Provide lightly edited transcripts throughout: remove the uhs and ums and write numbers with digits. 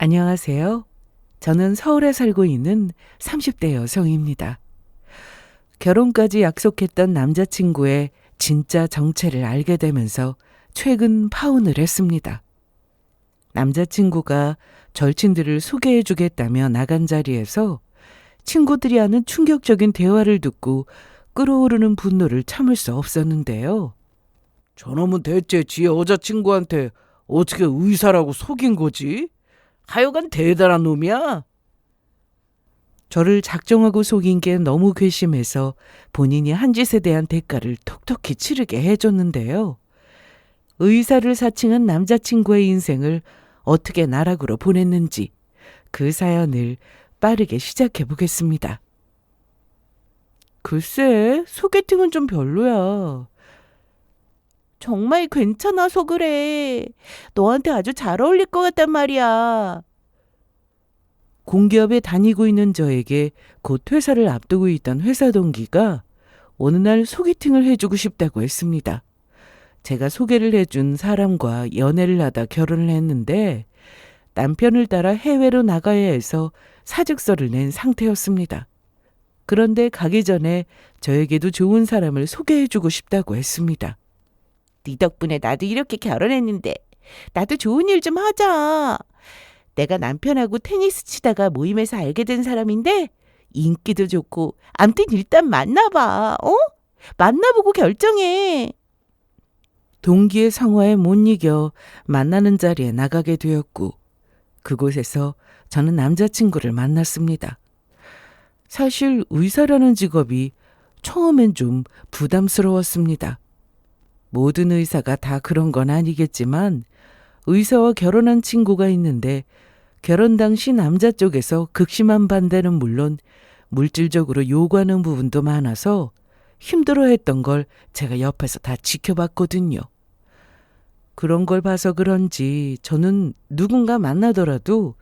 안녕하세요. 저는 서울에 살고 있는 30대 여성입니다. 결혼까지 약속했던 남자친구의 진짜 정체를 알게 되면서 최근 파혼을 했습니다. 남자친구가 절친들을 소개해 주겠다며 나간 자리에서 친구들이 하는 충격적인 대화를 듣고 끓어오르는 분노를 참을 수 없었는데요. 저놈은 대체 지 여자친구한테 어떻게 의사라고 속인 거지? 하여간 대단한 놈이야. 저를 작정하고 속인 게 너무 괘씸해서 본인이 한 짓에 대한 대가를 톡톡히 치르게 해줬는데요. 의사를 사칭한 남자친구의 인생을 어떻게 나락으로 보냈는지 그 사연을 빠르게 시작해 보겠습니다. 글쎄, 소개팅은 좀 별로야. 정말 괜찮아서 그래. 너한테 아주 잘 어울릴 것 같단 말이야. 공기업에 다니고 있는 저에게 곧 퇴사를 앞두고 있던 회사 동기가 어느 날 소개팅을 해주고 싶다고 했습니다. 제가 소개를 해준 사람과 연애를 하다 결혼을 했는데 남편을 따라 해외로 나가야 해서 사직서를 낸 상태였습니다. 그런데 가기 전에 저에게도 좋은 사람을 소개해주고 싶다고 했습니다. 네 덕분에 나도 이렇게 결혼했는데 나도 좋은 일 좀 하자. 내가 남편하고 테니스 치다가 모임에서 알게 된 사람인데 인기도 좋고 암튼 일단 만나봐. 만나보고 결정해. 동기의 성화에 못 이겨 만나는 자리에 나가게 되었고 그곳에서 저는 남자친구를 만났습니다. 사실 의사라는 직업이 처음엔 좀 부담스러웠습니다. 모든 의사가 다 그런 건 아니겠지만 의사와 결혼한 친구가 있는데 결혼 당시 남자 쪽에서 극심한 반대는 물론 물질적으로 요구하는 부분도 많아서 힘들어했던 걸 제가 옆에서 다 지켜봤거든요. 그런 걸 봐서 그런지 저는 누군가 만나더라도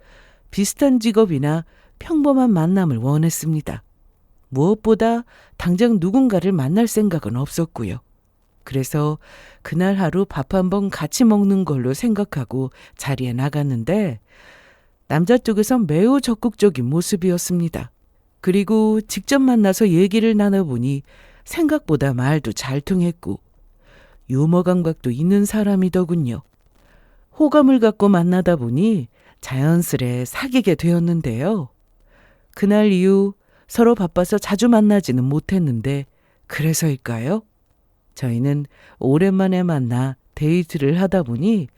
비슷한 직업이나 평범한 만남을 원했습니다. 무엇보다 당장 누군가를 만날 생각은 없었고요. 그래서 그날 하루 밥 한 번 같이 먹는 걸로 생각하고 자리에 나갔는데 남자 쪽에선 매우 적극적인 모습이었습니다. 그리고 직접 만나서 얘기를 나눠보니 생각보다 말도 잘 통했고 유머 감각도 있는 사람이더군요. 호감을 갖고 만나다 보니 자연스레 사귀게 되었는데요. 그날 이후 서로 바빠서 자주 만나지는 못했는데 그래서일까요? 저희는 오랜만에 만나 데이트를 하다 보니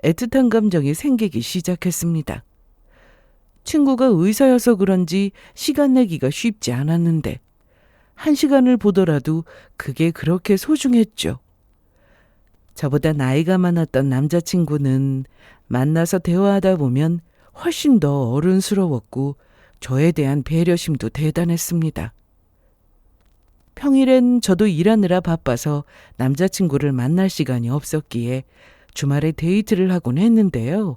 애틋한 감정이 생기기 시작했습니다. 친구가 의사여서 그런지 시간 내기가 쉽지 않았는데 1시간을 보더라도 그게 그렇게 소중했죠. 저보다 나이가 많았던 남자친구는 만나서 대화하다 보면 훨씬 더 어른스러웠고 저에 대한 배려심도 대단했습니다. 평일엔 저도 일하느라 바빠서 남자친구를 만날 시간이 없었기에 주말에 데이트를 하곤 했는데요.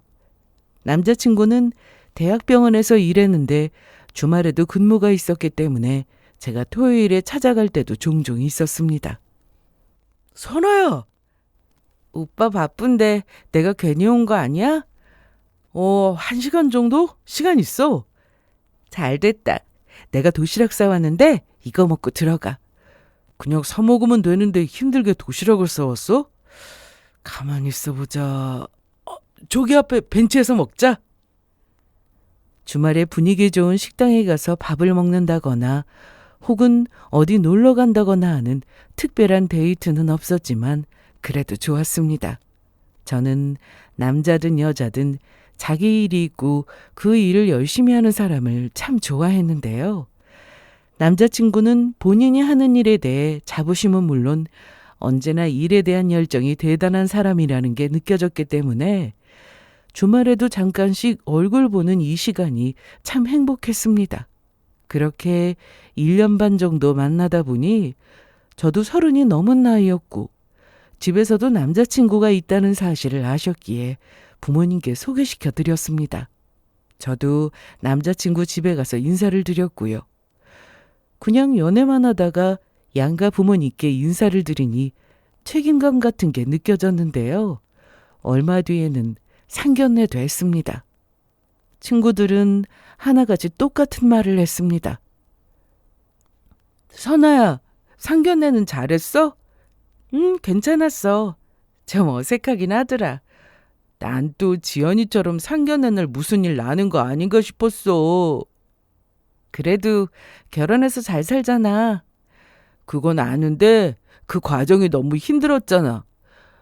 남자친구는 대학병원에서 일했는데 주말에도 근무가 있었기 때문에 제가 토요일에 찾아갈 때도 종종 있었습니다. 선아야, 오빠 바쁜데 내가 괜히 온 거 아니야? 1시간 정도? 시간 있어. 잘 됐다. 내가 도시락 싸왔는데 이거 먹고 들어가. 그냥 사 먹으면 되는데 힘들게 도시락을 싸왔어? 가만히 있어보자. 저기 앞에 벤치에서 먹자. 주말에 분위기 좋은 식당에 가서 밥을 먹는다거나 혹은 어디 놀러 간다거나 하는 특별한 데이트는 없었지만 그래도 좋았습니다. 저는 남자든 여자든 자기 일이 있고 그 일을 열심히 하는 사람을 참 좋아했는데요. 남자친구는 본인이 하는 일에 대해 자부심은 물론 언제나 일에 대한 열정이 대단한 사람이라는 게 느껴졌기 때문에 주말에도 잠깐씩 얼굴 보는 이 시간이 참 행복했습니다. 그렇게 1년 반 정도 만나다 보니 저도 30이 넘은 나이였고 집에서도 남자친구가 있다는 사실을 아셨기에 부모님께 소개시켜 드렸습니다. 저도 남자친구 집에 가서 인사를 드렸고요. 그냥 연애만 하다가 양가 부모님께 인사를 드리니 책임감 같은 게 느껴졌는데요. 얼마 뒤에는 상견례도 했습니다. 친구들은 하나같이 똑같은 말을 했습니다. 선아야, 상견례는 잘했어? 괜찮았어. 좀 어색하긴 하더라. 난 또 지연이처럼 상견례 날 무슨 일 나는 거 아닌가 싶었어. 그래도 결혼해서 잘 살잖아. 그건 아는데 그 과정이 너무 힘들었잖아.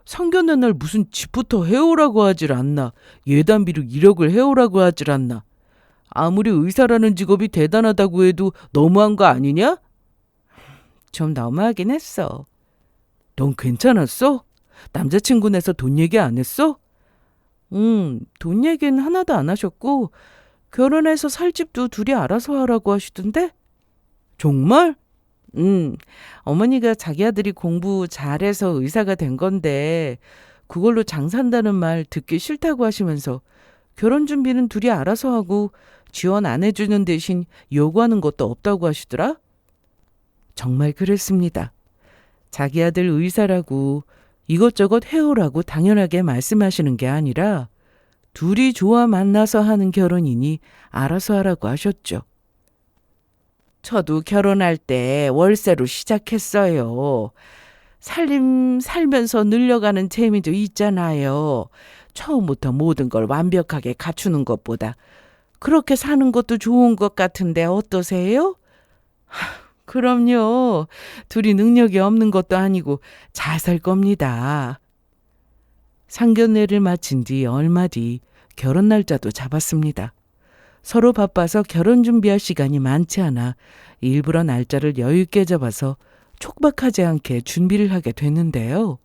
상견례 날 무슨 집부터 해오라고 하질 않나. 예단비로 1억을 해오라고 하질 않나. 아무리 의사라는 직업이 대단하다고 해도 너무한 거 아니냐? 좀 너무하긴 했어. 넌 괜찮았어? 남자친구네서 돈 얘기 안 했어? 돈 얘기는 하나도 안 하셨고 결혼해서 살 집도 둘이 알아서 하라고 하시던데? 정말? 어머니가 자기 아들이 공부 잘해서 의사가 된 건데 그걸로 장산다는 말 듣기 싫다고 하시면서 결혼 준비는 둘이 알아서 하고 지원 안 해주는 대신 요구하는 것도 없다고 하시더라? 정말 그랬습니다. 자기 아들 의사라고 이것저것 해오라고 당연하게 말씀하시는 게 아니라 둘이 좋아 만나서 하는 결혼이니 알아서 하라고 하셨죠. 저도 결혼할 때 월세로 시작했어요. 살면서 늘려가는 재미도 있잖아요. 처음부터 모든 걸 완벽하게 갖추는 것보다 그렇게 사는 것도 좋은 것 같은데 어떠세요? 그럼요. 둘이 능력이 없는 것도 아니고 잘 살 겁니다. 상견례를 마친 뒤 얼마 뒤 결혼 날짜도 잡았습니다. 서로 바빠서 결혼 준비할 시간이 많지 않아 일부러 날짜를 여유 있게 잡아서 촉박하지 않게 준비를 하게 됐는데요.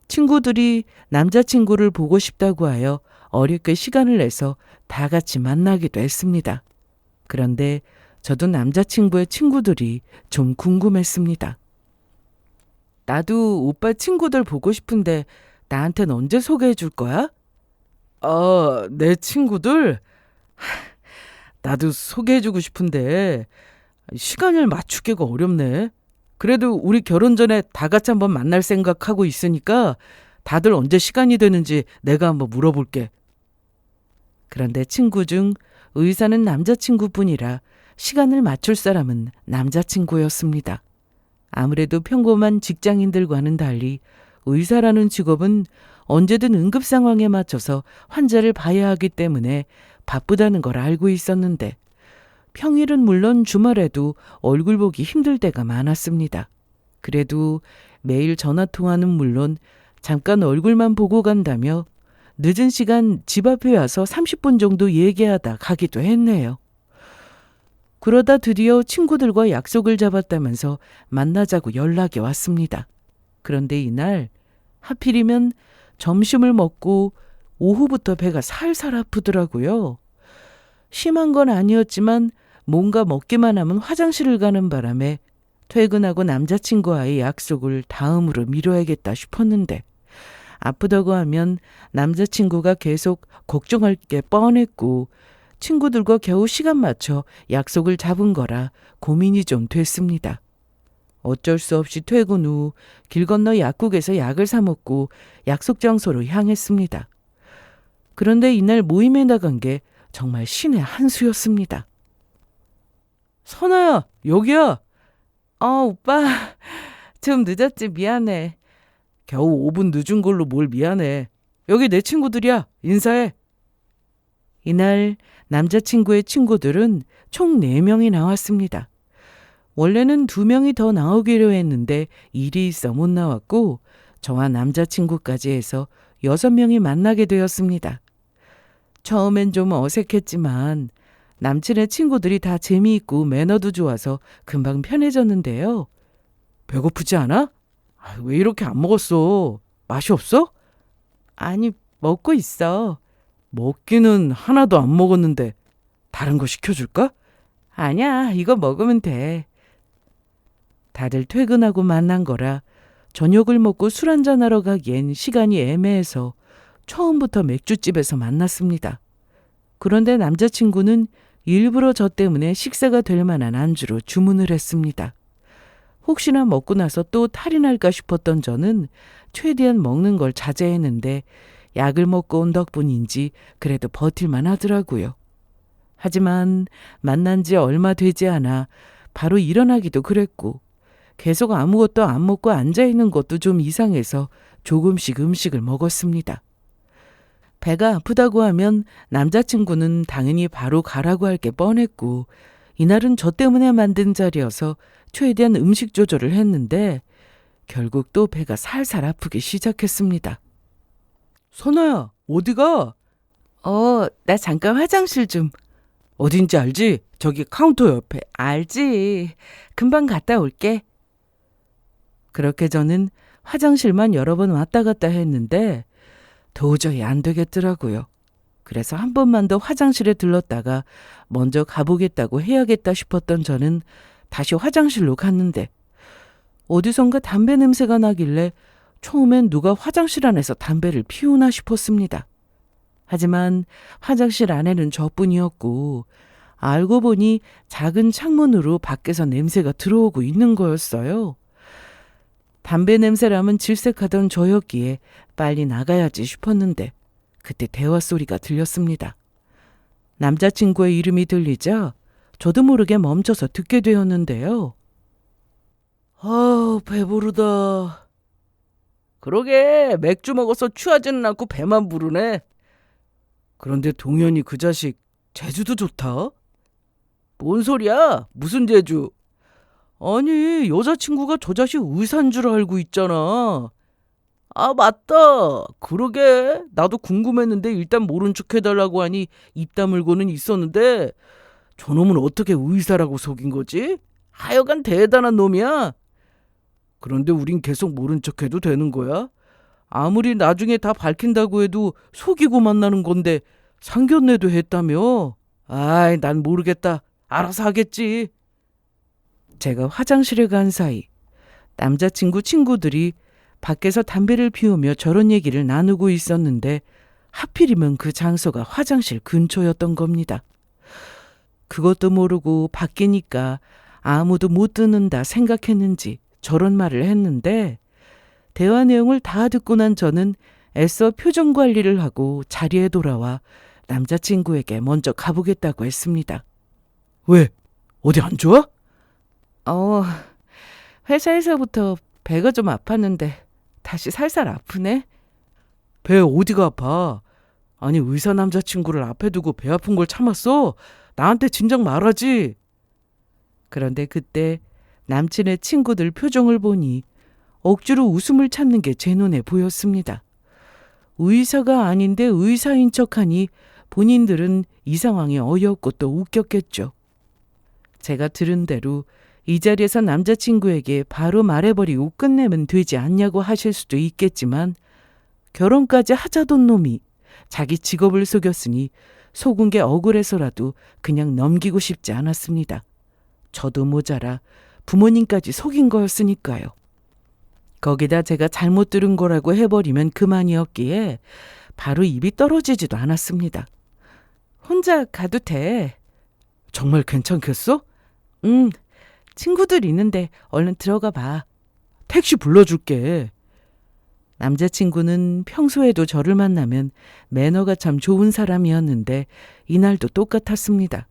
친구들이 남자친구를 보고 싶다고 하여 어렵게 시간을 내서 다 같이 만나기도 했습니다. 그런데 저도 남자친구의 친구들이 좀 궁금했습니다. 나도 오빠 친구들 보고 싶은데 나한텐 언제 소개해 줄 거야? 내 친구들? 나도 소개해주고 싶은데 시간을 맞추기가 어렵네. 그래도 우리 결혼 전에 다 같이 한번 만날 생각하고 있으니까 다들 언제 시간이 되는지 내가 한번 물어볼게. 그런데 친구 중 의사는 남자친구뿐이라 시간을 맞출 사람은 남자친구였습니다. 아무래도 평범한 직장인들과는 달리 의사라는 직업은 언제든 응급 상황에 맞춰서 환자를 봐야 하기 때문에 바쁘다는 걸 알고 있었는데 평일은 물론 주말에도 얼굴 보기 힘들 때가 많았습니다. 그래도 매일 전화통화는 물론 잠깐 얼굴만 보고 간다며 늦은 시간 집 앞에 와서 30분 정도 얘기하다 가기도 했네요. 그러다 드디어 친구들과 약속을 잡았다면서 만나자고 연락이 왔습니다. 그런데 이날 하필이면 점심을 먹고 오후부터 배가 살살 아프더라고요. 심한 건 아니었지만 뭔가 먹기만 하면 화장실을 가는 바람에 퇴근하고 남자친구와의 약속을 다음으로 미뤄야겠다 싶었는데 아프다고 하면 남자친구가 계속 걱정할 게 뻔했고 친구들과 겨우 시간 맞춰 약속을 잡은 거라 고민이 좀 됐습니다. 어쩔 수 없이 퇴근 후 길 건너 약국에서 약을 사 먹고 약속 장소로 향했습니다. 그런데 이날 모임에 나간 게 정말 신의 한 수였습니다. 선아야, 여기야. 오빠. 좀 늦었지. 미안해. 겨우 5분 늦은 걸로 뭘 미안해. 여기 내 친구들이야. 인사해. 이날 남자친구의 친구들은 총 4명이 나왔습니다. 원래는 2명이 더 나오기로 했는데 일이 있어 못 나왔고 저와 남자친구까지 해서 6명이 만나게 되었습니다. 처음엔 좀 어색했지만 남친의 친구들이 다 재미있고 매너도 좋아서 금방 편해졌는데요. 배고프지 않아? 왜 이렇게 안 먹었어? 맛이 없어? 아니, 먹고 있어. 먹기는 하나도 안 먹었는데 다른 거 시켜줄까? 아니야, 이거 먹으면 돼. 다들 퇴근하고 만난 거라 저녁을 먹고 술 한잔하러 가기엔 시간이 애매해서 처음부터 맥주집에서 만났습니다. 그런데 남자친구는 일부러 저 때문에 식사가 될 만한 안주로 주문을 했습니다. 혹시나 먹고 나서 또 탈이 날까 싶었던 저는 최대한 먹는 걸 자제했는데 약을 먹고 온 덕분인지 그래도 버틸만 하더라고요. 하지만 만난 지 얼마 되지 않아 바로 일어나기도 그랬고 계속 아무것도 안 먹고 앉아있는 것도 좀 이상해서 조금씩 음식을 먹었습니다. 배가 아프다고 하면 남자친구는 당연히 바로 가라고 할 게 뻔했고 이날은 저 때문에 만든 자리여서 최대한 음식 조절을 했는데 결국 또 배가 살살 아프기 시작했습니다. 선아야, 어디가? 나 잠깐 화장실 좀. 어딘지 알지? 저기 카운터 옆에. 알지. 금방 갔다 올게. 그렇게 저는 화장실만 여러 번 왔다 갔다 했는데 도저히 안 되겠더라고요. 그래서 한 번만 더 화장실에 들렀다가 먼저 가보겠다고 해야겠다 싶었던 저는 다시 화장실로 갔는데 어디선가 담배 냄새가 나길래 처음엔 누가 화장실 안에서 담배를 피우나 싶었습니다. 하지만 화장실 안에는 저뿐이었고 알고 보니 작은 창문으로 밖에서 냄새가 들어오고 있는 거였어요. 담배 냄새라면 질색하던 저였기에 빨리 나가야지 싶었는데 그때 대화 소리가 들렸습니다. 남자친구의 이름이 들리자 저도 모르게 멈춰서 듣게 되었는데요. 배부르다. 그러게, 맥주 먹어서 취하지는 않고 배만 부르네. 그런데 동현이 그 자식 재주도 좋다. 뭔 소리야? 무슨 재주? 아니, 여자친구가 저 자식 의사인 줄 알고 있잖아. 아, 맞다. 그러게, 나도 궁금했는데 일단 모른 척 해달라고 하니 입 다물고는 있었는데 저놈은 어떻게 의사라고 속인 거지? 하여간 대단한 놈이야. 그런데 우린 계속 모른 척 해도 되는 거야? 아무리 나중에 다 밝힌다고 해도 속이고 만나는 건데 상견례도 했다며? 아이, 난 모르겠다. 알아서 하겠지. 제가 화장실에 간 사이 남자친구 친구들이 밖에서 담배를 피우며 저런 얘기를 나누고 있었는데 하필이면 그 장소가 화장실 근처였던 겁니다. 그것도 모르고 밖이니까 아무도 못 듣는다 생각했는지 저런 말을 했는데 대화 내용을 다 듣고 난 저는 애써 표정 관리를 하고 자리에 돌아와 남자친구에게 먼저 가보겠다고 했습니다. 왜? 어디 안 좋아? 회사에서부터 배가 좀 아팠는데 다시 살살 아프네. 배 어디가 아파? 아니, 의사 남자친구를 앞에 두고 배 아픈 걸 참았어? 나한테 진작 말하지. 그런데 그때 남친의 친구들 표정을 보니 억지로 웃음을 참는 게 제 눈에 보였습니다. 의사가 아닌데 의사인 척하니 본인들은 이 상황이 어이없고 또 웃겼겠죠. 제가 들은 대로 이 자리에서 남자친구에게 바로 말해버리고 끝내면 되지 않냐고 하실 수도 있겠지만 결혼까지 하자던 놈이 자기 직업을 속였으니 속은 게 억울해서라도 그냥 넘기고 싶지 않았습니다. 저도 모자라 부모님까지 속인 거였으니까요. 거기다 제가 잘못 들은 거라고 해버리면 그만이었기에 바로 입이 떨어지지도 않았습니다. 혼자 가도 돼. 정말 괜찮겠어? 응, 친구들 있는데 얼른 들어가 봐. 택시 불러줄게. 남자친구는 평소에도 저를 만나면 매너가 참 좋은 사람이었는데 이날도 똑같았습니다.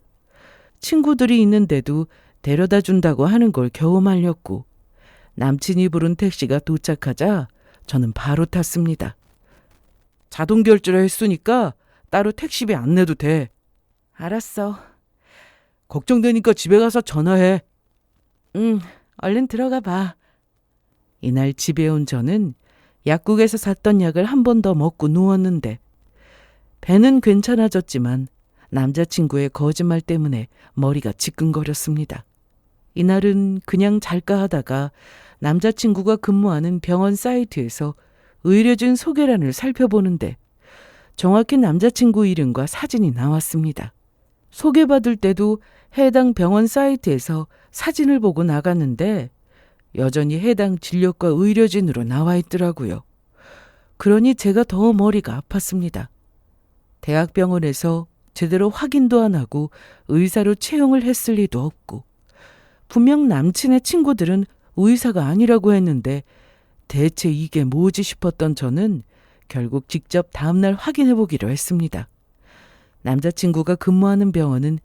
친구들이 있는데도 데려다 준다고 하는 걸 겨우 말렸고 남친이 부른 택시가 도착하자 저는 바로 탔습니다. 자동 결제를 했으니까 따로 택시비 안 내도 돼. 알았어. 걱정되니까 집에 가서 전화해. 응, 얼른 들어가 봐. 이날 집에 온 저는 약국에서 샀던 약을 한 번 더 먹고 누웠는데 배는 괜찮아졌지만 남자친구의 거짓말 때문에 머리가 지끈거렸습니다. 이날은 그냥 잘까 하다가 남자친구가 근무하는 병원 사이트에서 의뢰진 소개란을 살펴보는데 정확히 남자친구 이름과 사진이 나왔습니다. 소개받을 때도 해당 병원 사이트에서 사진을 보고 나갔는데 여전히 해당 진료과 의료진으로 나와 있더라고요. 그러니 제가 더 머리가 아팠습니다. 대학병원에서 제대로 확인도 안 하고 의사로 채용을 했을 리도 없고 분명 남친의 친구들은 의사가 아니라고 했는데 대체 이게 뭐지 싶었던 저는 결국 직접 다음날 확인해 보기로 했습니다. 남자친구가 근무하는 병원은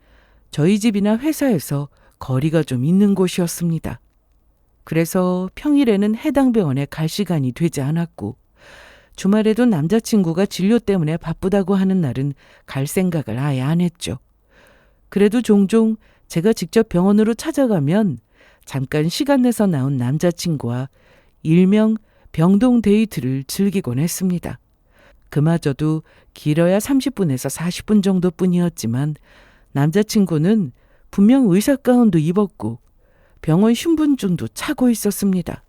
저희 집이나 회사에서 거리가 좀 있는 곳이었습니다. 그래서 평일에는 해당 병원에 갈 시간이 되지 않았고 주말에도 남자친구가 진료 때문에 바쁘다고 하는 날은 갈 생각을 아예 안 했죠. 그래도 종종 제가 직접 병원으로 찾아가면 잠깐 시간 내서 나온 남자친구와 일명 병동 데이트를 즐기곤 했습니다. 그마저도 길어야 30분에서 40분 정도뿐이었지만 남자친구는 분명 의사 가운도 입었고 병원 신분증도 차고 있었습니다.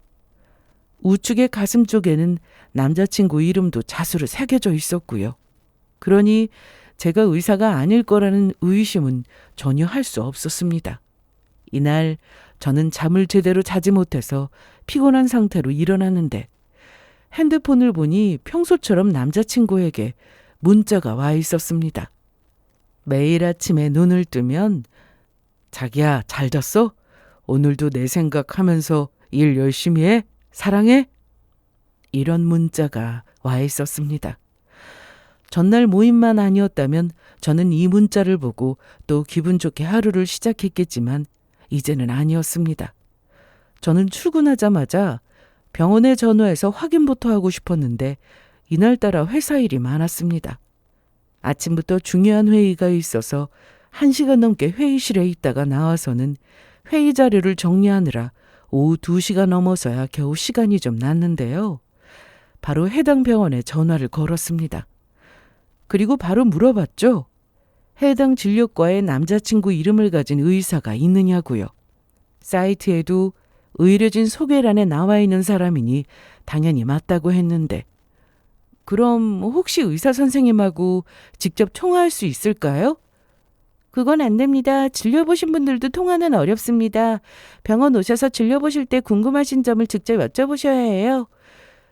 우측의 가슴 쪽에는 남자친구 이름도 자수로 새겨져 있었고요. 그러니 제가 의사가 아닐 거라는 의심은 전혀 할 수 없었습니다. 이날 저는 잠을 제대로 자지 못해서 피곤한 상태로 일어났는데 핸드폰을 보니 평소처럼 남자친구에게 문자가 와 있었습니다. 매일 아침에 눈을 뜨면 자기야 잘 잤어? 오늘도 내 생각하면서 일 열심히 해? 사랑해? 이런 문자가 와 있었습니다. 전날 모임만 아니었다면 저는 이 문자를 보고 또 기분 좋게 하루를 시작했겠지만 이제는 아니었습니다. 저는 출근하자마자 병원에 전화해서 확인부터 하고 싶었는데 이날따라 회사 일이 많았습니다. 아침부터 중요한 회의가 있어서 1시간 넘게 회의실에 있다가 나와서는 회의 자료를 정리하느라 오후 2시가 넘어서야 겨우 시간이 좀 났는데요. 바로 해당 병원에 전화를 걸었습니다. 그리고 바로 물어봤죠. 해당 진료과에 남자친구 이름을 가진 의사가 있느냐고요. 사이트에도 의료진 소개란에 나와 있는 사람이니 당연히 맞다고 했는데 그럼 혹시 의사 선생님하고 직접 통화할 수 있을까요? 그건 안 됩니다. 진료 보신 분들도 통화는 어렵습니다. 병원 오셔서 진료 보실 때 궁금하신 점을 직접 여쭤보셔야 해요.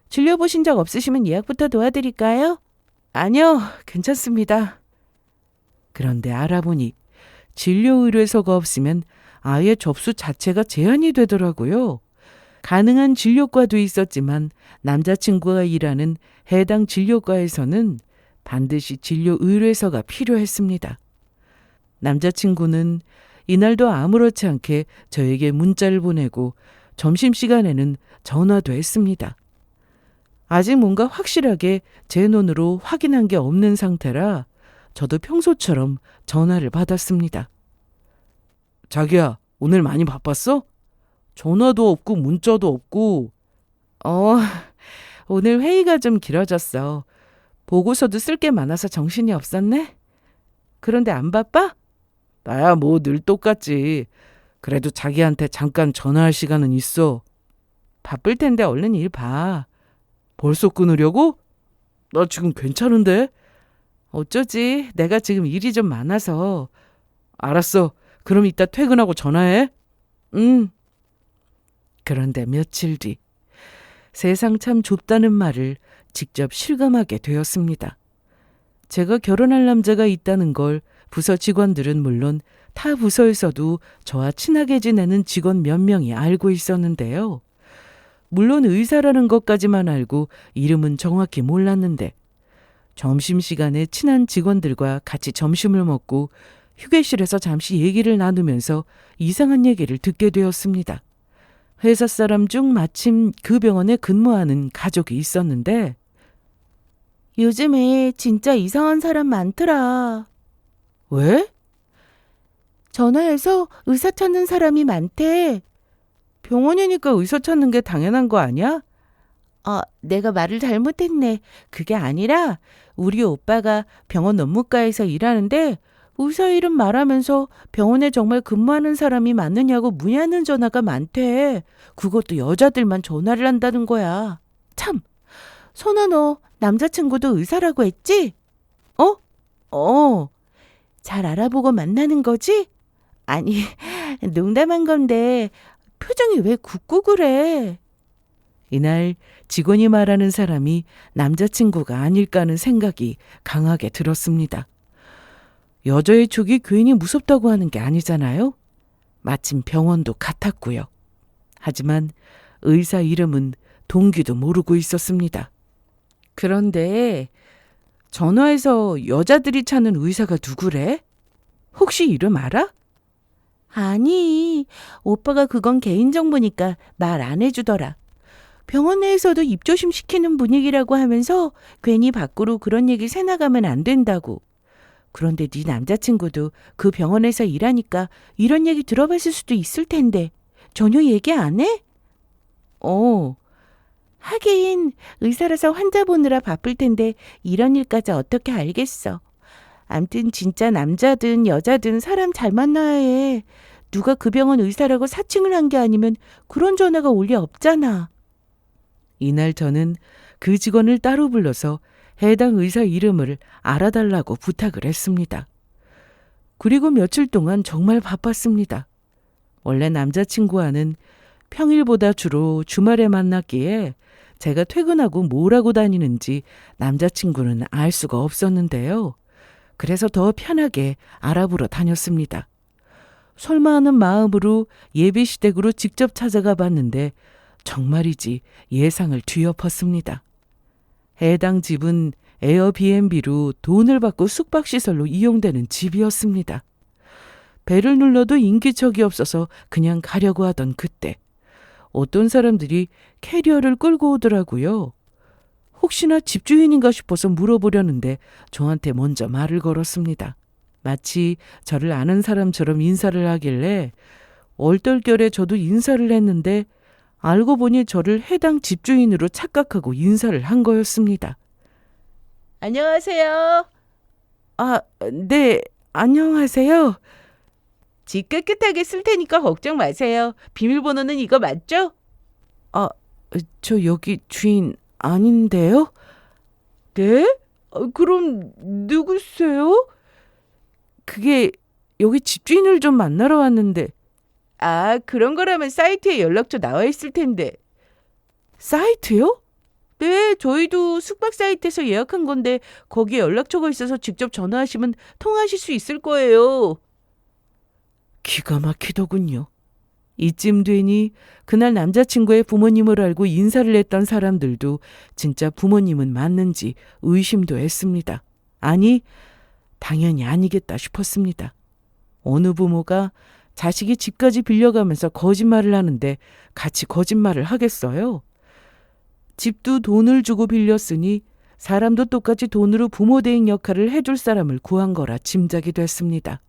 진료 보신 적 없으시면 예약부터 도와드릴까요? 아니요, 괜찮습니다. 그런데 알아보니 진료 의뢰서가 없으면 아예 접수 자체가 제한이 되더라고요. 가능한 진료과도 있었지만 남자친구가 일하는 해당 진료과에서는 반드시 진료 의뢰서가 필요했습니다. 남자친구는 이날도 아무렇지 않게 저에게 문자를 보내고 점심시간에는 전화도 했습니다. 아직 뭔가 확실하게 제 눈으로 확인한 게 없는 상태라 저도 평소처럼 전화를 받았습니다. 자기야, 오늘 많이 바빴어? 전화도 없고 문자도 없고. 오늘 회의가 좀 길어졌어. 보고서도 쓸 게 많아서 정신이 없었네? 그런데 안 바빠? 나야 뭐 늘 똑같지. 그래도 자기한테 잠깐 전화할 시간은 있어. 바쁠 텐데 얼른 일 봐. 벌써 끊으려고? 나 지금 괜찮은데? 어쩌지? 내가 지금 일이 좀 많아서. 알았어. 그럼 이따 퇴근하고 전화해. 응. 그런데 며칠 뒤 세상 참 좁다는 말을 직접 실감하게 되었습니다. 제가 결혼할 남자가 있다는 걸 부서 직원들은 물론 타 부서에서도 저와 친하게 지내는 직원 몇 명이 알고 있었는데요. 물론 의사라는 것까지만 알고 이름은 정확히 몰랐는데 점심시간에 친한 직원들과 같이 점심을 먹고 휴게실에서 잠시 얘기를 나누면서 이상한 얘기를 듣게 되었습니다. 회사 사람 중 마침 그 병원에 근무하는 가족이 있었는데 요즘에 진짜 이상한 사람 많더라. 왜? 전화해서 의사 찾는 사람이 많대. 병원이니까 의사 찾는 게 당연한 거 아니야? 내가 말을 잘못했네. 그게 아니라 우리 오빠가 병원 업무과에서 일하는데 의사 이름 말하면서 병원에 정말 근무하는 사람이 많느냐고 문의하는 전화가 많대. 그것도 여자들만 전화를 한다는 거야. 참, 선아 너 남자친구도 의사라고 했지? 잘 알아보고 만나는 거지? 아니, 농담한 건데 표정이 왜 굳고 그래? 이날 직원이 말하는 사람이 남자친구가 아닐까 하는 생각이 강하게 들었습니다. 여자의 촉이 괜히 무섭다고 하는 게 아니잖아요. 마침 병원도 같았고요. 하지만 의사 이름은 동기도 모르고 있었습니다. 그런데 전화해서 여자들이 찾는 의사가 누구래? 혹시 이름 알아? 아니, 오빠가 그건 개인정보니까 말 안 해주더라. 병원 내에서도 입조심 시키는 분위기라고 하면서 괜히 밖으로 그런 얘기 새나가면 안 된다고. 그런데 네 남자친구도 그 병원에서 일하니까 이런 얘기 들어봤을 수도 있을 텐데 전혀 얘기 안 해? 하긴 의사라서 환자 보느라 바쁠 텐데 이런 일까지 어떻게 알겠어. 암튼 진짜 남자든 여자든 사람 잘 만나야 해. 누가 그 병원 의사라고 사칭을 한 게 아니면 그런 전화가 올 리 없잖아. 이날 저는 그 직원을 따로 불러서 해당 의사 이름을 알아달라고 부탁을 했습니다. 그리고 며칠 동안 정말 바빴습니다. 원래 남자친구와는 평일보다 주로 주말에 만났기에 제가 퇴근하고 뭘 하고 다니는지 남자친구는 알 수가 없었는데요. 그래서 더 편하게 알아보러 다녔습니다. 설마 하는 마음으로 예비시댁으로 직접 찾아가 봤는데 정말이지 예상을 뒤엎었습니다. 해당 집은 에어비앤비로 돈을 받고 숙박시설로 이용되는 집이었습니다. 배를 눌러도 인기척이 없어서 그냥 가려고 하던 그때 어떤 사람들이 캐리어를 끌고 오더라고요. 혹시나 집주인인가 싶어서 물어보려는데 저한테 먼저 말을 걸었습니다. 마치 저를 아는 사람처럼 인사를 하길래 얼떨결에 저도 인사를 했는데 알고 보니 저를 해당 집주인으로 착각하고 인사를 한 거였습니다. 안녕하세요. 네, 안녕하세요. 집 깨끗하게 쓸 테니까 걱정 마세요. 비밀번호는 이거 맞죠? 저 여기 주인 아닌데요? 네? 그럼 누구세요? 그게 여기 집주인을 좀 만나러 왔는데. 그런 거라면 사이트에 연락처 나와 있을 텐데. 사이트요? 네, 저희도 숙박 사이트에서 예약한 건데 거기에 연락처가 있어서 직접 전화하시면 통화하실 수 있을 거예요. 기가 막히더군요. 이쯤 되니 그날 남자친구의 부모님을 알고 인사를 했던 사람들도 진짜 부모님은 맞는지 의심도 했습니다. 아니, 당연히 아니겠다 싶었습니다. 어느 부모가 자식이 집까지 빌려가면서 거짓말을 하는데 같이 거짓말을 하겠어요? 집도 돈을 주고 빌렸으니 사람도 똑같이 돈으로 부모 대행 역할을 해줄 사람을 구한 거라 짐작이 됐습니다.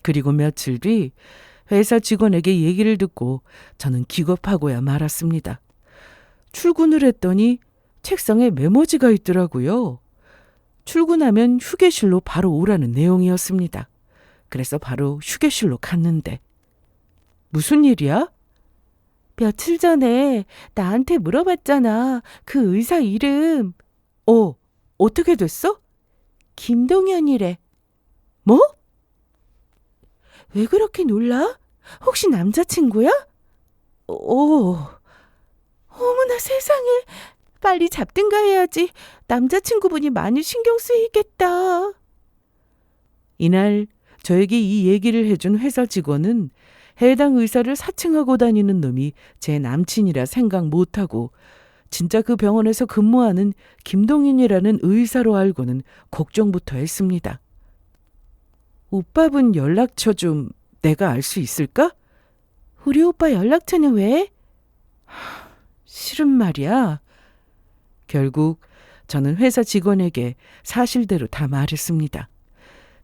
그리고 며칠 뒤 회사 직원에게 얘기를 듣고 저는 기겁하고야 말았습니다. 출근을 했더니 책상에 메모지가 있더라고요. 출근하면 휴게실로 바로 오라는 내용이었습니다. 그래서 바로 휴게실로 갔는데. 무슨 일이야? 며칠 전에 나한테 물어봤잖아. 그 의사 이름. 어떻게 됐어? 김동현이래. 뭐? 왜 그렇게 놀라? 혹시 남자친구야? 어머나 세상에. 빨리 잡든가 해야지. 남자친구분이 많이 신경 쓰이겠다. 이날 저에게 이 얘기를 해준 회사 직원은 해당 의사를 사칭하고 다니는 놈이 제 남친이라 생각 못하고 진짜 그 병원에서 근무하는 김동인이라는 의사로 알고는 걱정부터 했습니다. 오빠분 연락처 좀 내가 알 수 있을까? 우리 오빠 연락처는 왜? 싫은 말이야. 결국 저는 회사 직원에게 사실대로 다 말했습니다.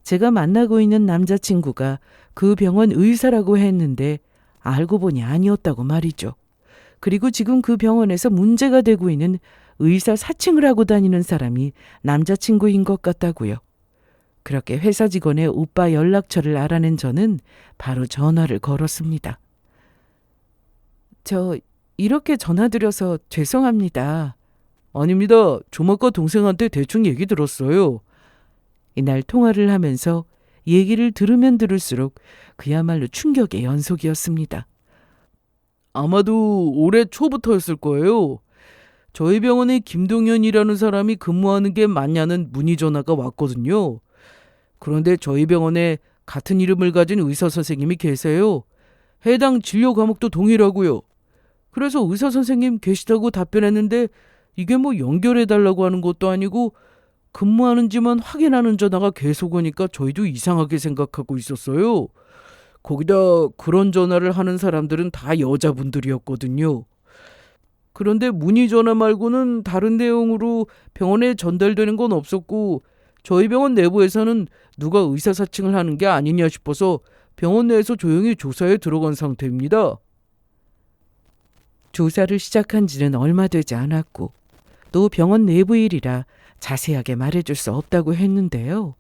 제가 만나고 있는 남자친구가 그 병원 의사라고 했는데 알고 보니 아니었다고 말이죠. 그리고 지금 그 병원에서 문제가 되고 있는 의사 사칭을 하고 다니는 사람이 남자친구인 것 같다고요. 그렇게 회사 직원의 오빠 연락처를 알아낸 저는 바로 전화를 걸었습니다. 저 이렇게 전화드려서 죄송합니다. 아닙니다. 조마과 동생한테 대충 얘기 들었어요. 이날 통화를 하면서 얘기를 들으면 들을수록 그야말로 충격의 연속이었습니다. 아마도 올해 초부터였을 거예요. 저희 병원에 김동현이라는 사람이 근무하는 게 맞냐는 문의 전화가 왔거든요. 그런데 저희 병원에 같은 이름을 가진 의사 선생님이 계세요. 해당 진료 과목도 동일하고요. 그래서 의사 선생님 계시다고 답변했는데 이게 뭐 연결해달라고 하는 것도 아니고 근무하는지만 확인하는 전화가 계속 오니까 저희도 이상하게 생각하고 있었어요. 거기다 그런 전화를 하는 사람들은 다 여자분들이었거든요. 그런데 문의 전화 말고는 다른 내용으로 병원에 전달되는 건 없었고 저희 병원 내부에서는 누가 의사사칭을 하는 게 아니냐 싶어서 병원 내에서 조용히 조사에 들어간 상태입니다. 조사를 시작한 지는 얼마 되지 않았고 또 병원 내부 일이라 자세하게 말해줄 수 없다고 했는데요.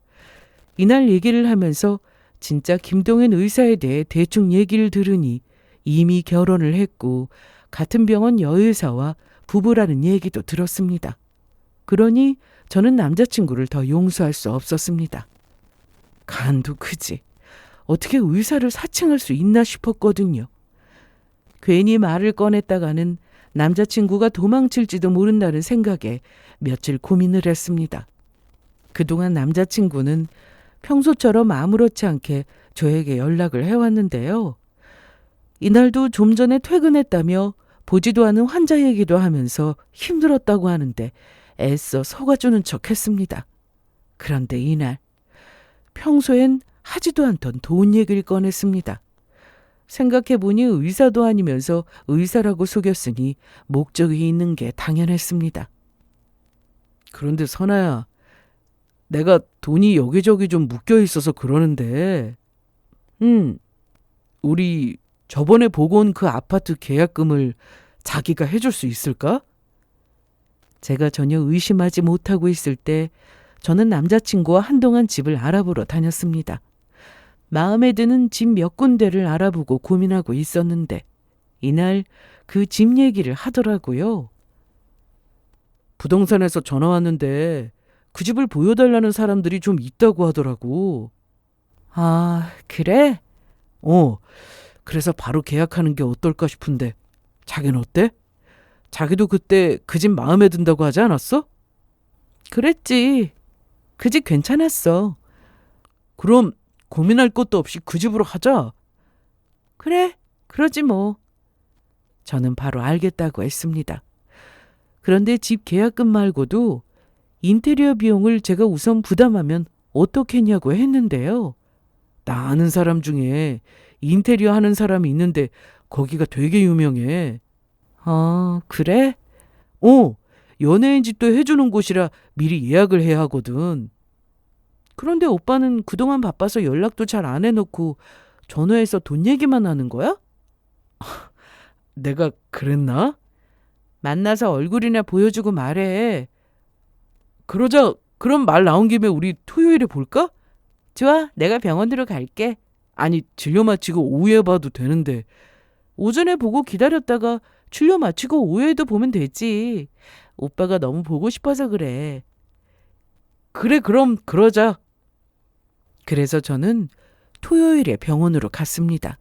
이날 얘기를 하면서 진짜 김동현 의사에 대해 대충 얘기를 들으니 이미 결혼을 했고 같은 병원 여의사와 부부라는 얘기도 들었습니다. 그러니 저는 남자친구를 더 용서할 수 없었습니다. 간도 크지. 어떻게 의사를 사칭할 수 있나 싶었거든요. 괜히 말을 꺼냈다가는 남자친구가 도망칠지도 모른다는 생각에 며칠 고민을 했습니다. 그동안 남자친구는 평소처럼 아무렇지 않게 저에게 연락을 해왔는데요. 이날도 좀 전에 퇴근했다며 보지도 않은 환자 얘기도 하면서 힘들었다고 하는데 애써 속아주는 척 했습니다. 그런데 이날 평소엔 하지도 않던 돈 얘기를 꺼냈습니다. 생각해보니 의사도 아니면서 의사라고 속였으니 목적이 있는 게 당연했습니다. 그런데 선아야, 내가 돈이 여기저기 좀 묶여 있어서 그러는데 우리 저번에 보고 온 그 아파트 계약금을 자기가 해줄 수 있을까? 제가 전혀 의심하지 못하고 있을 때 저는 남자친구와 한동안 집을 알아보러 다녔습니다. 마음에 드는 집 몇 군데를 알아보고 고민하고 있었는데 이날 그 집 얘기를 하더라고요. 부동산에서 전화 왔는데 그 집을 보여달라는 사람들이 좀 있다고 하더라고. 아, 그래? 그래서 바로 계약하는 게 어떨까 싶은데 자기는 어때? 자기도 그때 그 집 마음에 든다고 하지 않았어? 그랬지. 그 집 괜찮았어. 그럼 고민할 것도 없이 그 집으로 하자. 그래, 그러지 뭐. 저는 바로 알겠다고 했습니다. 그런데 집 계약금 말고도 인테리어 비용을 제가 우선 부담하면 어떻겠냐고 했는데요. 나 아는 사람 중에 인테리어 하는 사람이 있는데 거기가 되게 유명해. 그래? 연예인 집도 해주는 곳이라 미리 예약을 해야 하거든. 그런데 오빠는 그동안 바빠서 연락도 잘 안 해놓고 전화해서 돈 얘기만 하는 거야? 내가 그랬나? 만나서 얼굴이나 보여주고 말해. 그러자. 그럼 말 나온 김에 우리 토요일에 볼까? 좋아, 내가 병원으로 갈게. 아니, 진료 마치고 오후에 봐도 되는데. 오전에 보고 기다렸다가 진료 마치고 오후에도 보면 되지. 오빠가 너무 보고 싶어서 그래. 그래, 그럼 그러자. 그래서 저는 토요일에 병원으로 갔습니다.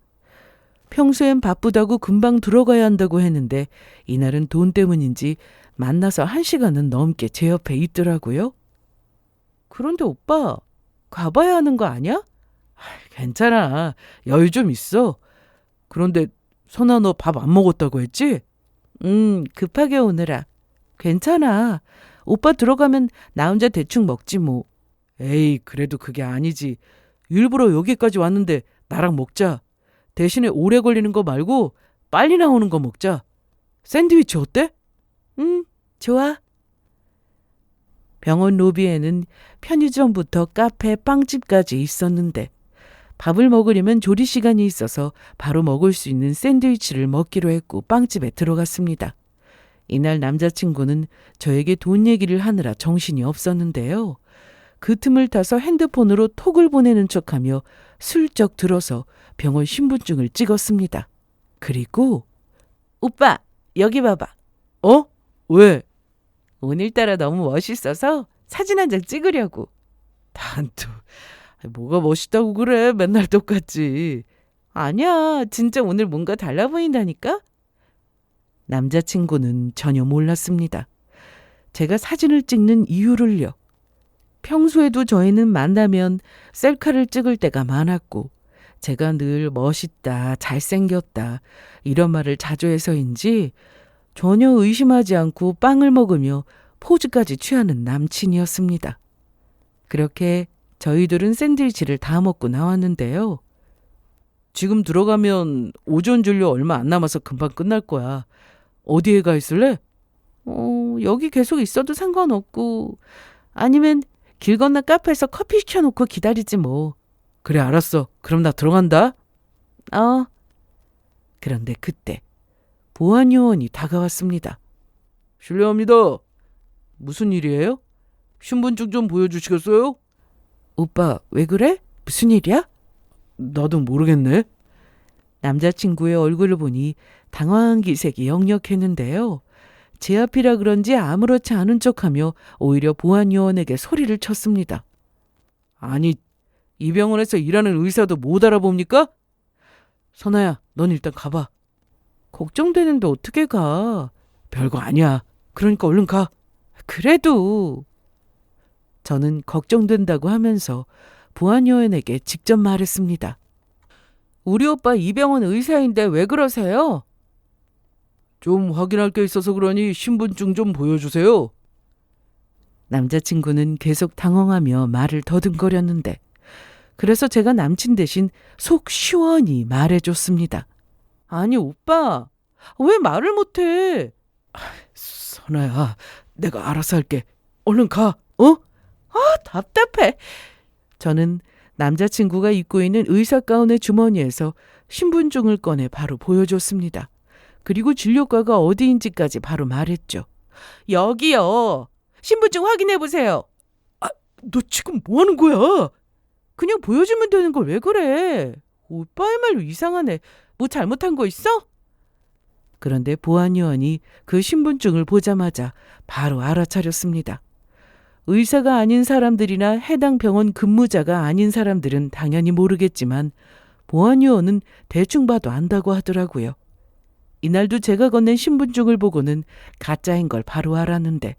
평소엔 바쁘다고 금방 들어가야 한다고 했는데 이날은 돈 때문인지 만나서 1시간은 넘게 제 옆에 있더라고요. 그런데 오빠, 가봐야 하는 거 아니야? 괜찮아. 여유 좀 있어. 그런데 선아, 너 밥 안 먹었다고 했지? 급하게 오느라. 괜찮아. 오빠 들어가면 나 혼자 대충 먹지 뭐. 에이, 그래도 그게 아니지. 일부러 여기까지 왔는데 나랑 먹자. 대신에 오래 걸리는 거 말고 빨리 나오는 거 먹자. 샌드위치 어때? 좋아. 병원 로비에는 편의점부터 카페, 빵집까지 있었는데 밥을 먹으려면 조리 시간이 있어서 바로 먹을 수 있는 샌드위치를 먹기로 했고 빵집에 들어갔습니다. 이날 남자친구는 저에게 돈 얘기를 하느라 정신이 없었는데요. 그 틈을 타서 핸드폰으로 톡을 보내는 척하며 슬쩍 들어서 병원 신분증을 찍었습니다. 그리고 오빠, 여기 봐봐. 왜? 오늘따라 너무 멋있어서 사진 한 장 찍으려고. 난 또 뭐가 멋있다고 그래. 맨날 똑같지. 아니야, 진짜 오늘 뭔가 달라 보인다니까? 남자친구는 전혀 몰랐습니다. 제가 사진을 찍는 이유를요. 평소에도 저희는 만나면 셀카를 찍을 때가 많았고 제가 늘 멋있다, 잘생겼다 이런 말을 자주 해서인지 전혀 의심하지 않고 빵을 먹으며 포즈까지 취하는 남친이었습니다. 그렇게 저희들은 샌드위치를 다 먹고 나왔는데요. 지금 들어가면 오전 진료 얼마 안 남아서 금방 끝날 거야. 어디에 가 있을래? 여기 계속 있어도 상관없고, 아니면 길 건너 카페에서 커피 시켜놓고 기다리지 뭐. 그래, 알았어. 그럼 나 들어간다. 그런데 그때 보안요원이 다가왔습니다. 실례합니다. 무슨 일이에요? 신분증 좀 보여주시겠어요? 오빠, 왜 그래? 무슨 일이야? 나도 모르겠네. 남자친구의 얼굴을 보니 당황한 기색이 역력했는데요. 제 앞이라 그런지 아무렇지 않은 척하며 오히려 보안요원에게 소리를 쳤습니다. 아니, 이 병원에서 일하는 의사도 못 알아봅니까? 선아야, 넌 일단 가봐. 걱정되는데 어떻게 가? 별거 아니야. 그러니까 얼른 가. 그래도. 저는 걱정된다고 하면서 보안요원에게 직접 말했습니다. 우리 오빠 이 병원 의사인데 왜 그러세요? 좀 확인할 게 있어서 그러니 신분증 좀 보여주세요. 남자친구는 계속 당황하며 말을 더듬거렸는데, 그래서 제가 남친 대신 속 시원히 말해줬습니다. 아니 오빠, 왜 말을 못해? 선아야, 내가 알아서 할게. 얼른 가. 답답해. 저는 남자친구가 입고 있는 의사 가운의 주머니에서 신분증을 꺼내 바로 보여줬습니다. 그리고 진료과가 어디인지까지 바로 말했죠. 여기요. 신분증 확인해 보세요. 너 지금 뭐 하는 거야? 그냥 보여주면 되는 걸 왜 그래? 오빠야말로 이상하네. 뭐 잘못한 거 있어? 그런데 보안요원이 그 신분증을 보자마자 바로 알아차렸습니다. 의사가 아닌 사람들이나 해당 병원 근무자가 아닌 사람들은 당연히 모르겠지만 보안요원은 대충 봐도 안다고 하더라고요. 이날도 제가 건넨 신분증을 보고는 가짜인 걸 바로 알았는데,